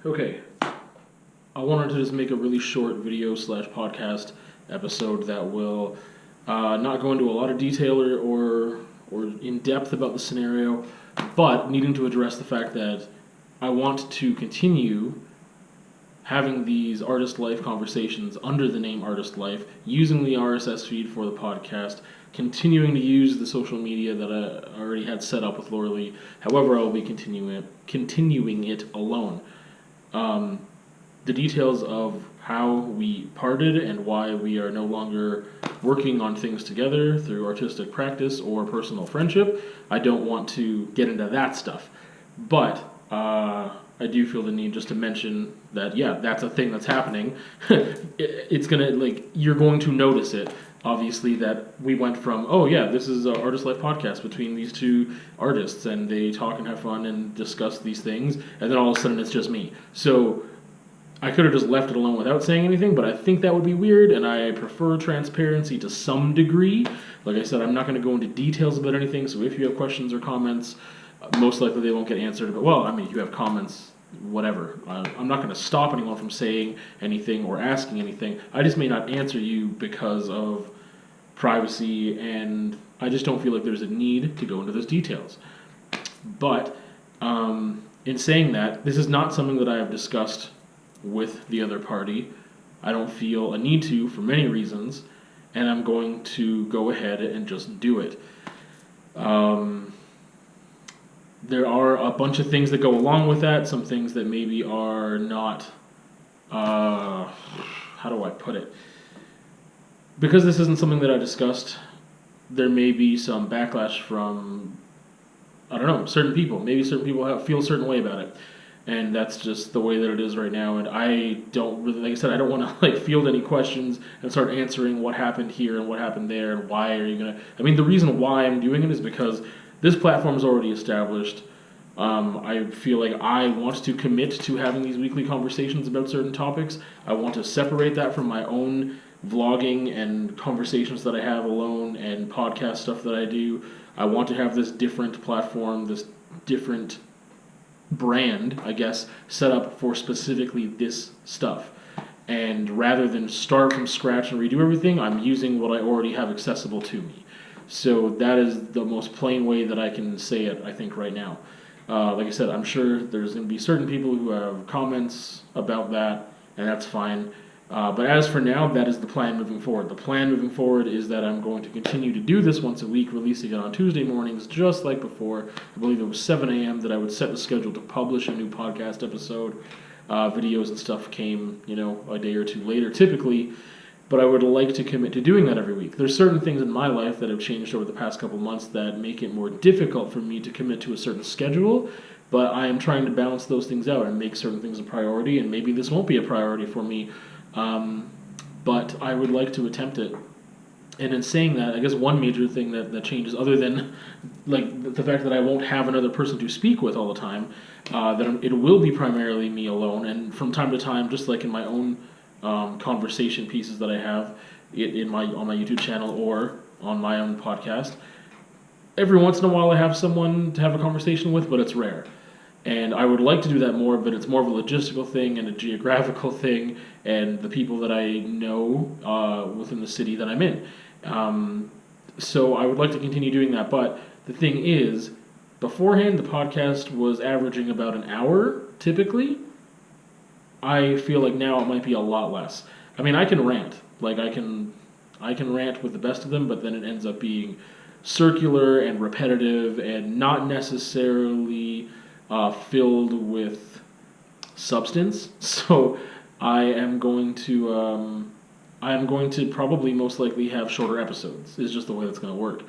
Okay, I wanted to just make a really short video slash podcast episode that will not go into a lot of detail or in depth about the scenario, but needing to address the fact that I want to continue having these Artist Life conversations under the name Artist Life, using the RSS feed for the podcast, continuing to use the social media that I already had set up with Laura Lee. However, I will be continuing it alone. The details of how we parted and why we are no longer working on things together through artistic practice or personal friendship, I don't want to get into that stuff. But I do feel the need just to mention that, yeah, that's a thing that's happening. It's gonna, you're going to notice it, obviously, that we went from, oh yeah, this is an Artist Life podcast between these two artists, and they talk and have fun and discuss these things, and then all of a sudden it's just me. So I could have just left it alone without saying anything, but I think that would be weird, and I prefer transparency to some degree. Like I said, I'm not going to go into details about anything, so if you have questions or comments, most likely they won't get answered. But, well, I mean, if you have comments, whatever. I'm not going to stop anyone from saying anything or asking anything. I just may not answer you because of privacy, and I just don't feel like there's a need to go into those details. But in saying that, this is not something that I have discussed with the other party. I don't feel a need to for many reasons, and I'm going to go ahead and just do it. There are a bunch of things that go along with that, some things that maybe are not, how do I put it? Because this isn't something that I discussed, there may be some backlash from, I don't know, certain people. Maybe certain people feel a certain way about it. And that's just the way that it is right now. And I don't really, like I said, I don't want to field any questions and start answering what happened here and what happened there and why are you going to. I mean, the reason why I'm doing it is because this platform is already established. I feel like I want to commit to having these weekly conversations about certain topics. I want to separate that from my own vlogging and conversations that I have alone and podcast stuff that I do. I want to have this different platform, this different brand, I guess, set up for specifically this stuff. And rather than start from scratch and redo everything, I'm using what I already have accessible to me. So that is the most plain way that I can say it, I think, right now. Like I said, I'm sure there's going to be certain people who have comments about that, and that's fine. But as for now, that is the plan moving forward. The plan moving forward is that I'm going to continue to do this once a week, releasing it on Tuesday mornings, just like before. I believe it was 7 a.m. that I would set the schedule to publish a new podcast episode. Videos and stuff came, a day or two later, typically. But I would like to commit to doing that every week. There's certain things in my life that have changed over the past couple months that make it more difficult for me to commit to a certain schedule. But I am trying to balance those things out and make certain things a priority. And maybe this won't be a priority for me. But I would like to attempt it. And in saying that, I guess one major thing that changes, other than the fact that I won't have another person to speak with all the time, that it will be primarily me alone. And from time to time, just like in my own conversation pieces that I have on my YouTube channel or on my own podcast, every once in a while I have someone to have a conversation with, but it's rare. And I would like to do that more, but it's more of a logistical thing and a geographical thing, and the people that I know within the city that I'm in. So I would like to continue doing that, but the thing is, beforehand the podcast was averaging about an hour, typically. I feel like now it might be a lot less. I mean, I can rant. I can rant with the best of them, but then it ends up being circular and repetitive and not necessarily filled with substance. So I am going to probably most likely have shorter episodes. Is just the way that's going to work.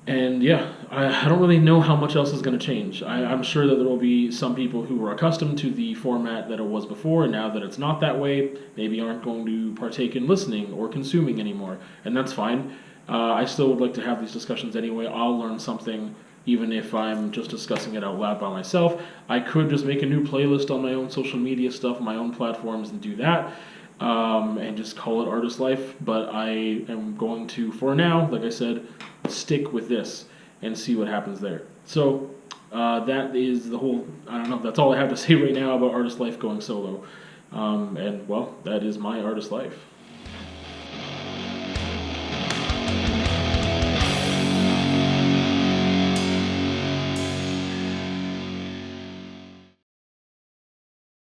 And yeah, I don't really know how much else is going to change. I'm sure that there will be some people who were accustomed to the format that it was before, and now that it's not that way, maybe aren't going to partake in listening or consuming anymore. And that's fine. I still would like to have these discussions anyway. I'll learn something even if I'm just discussing it out loud by myself. I could just make a new playlist on my own social media stuff, my own platforms, and do that. And just call it Artist Life. But I am going to, for now, like I said, stick with this and see what happens there. So that is the whole. I don't know. That's all I have to say right now about Artist Life going solo. And well, that is my Artist Life.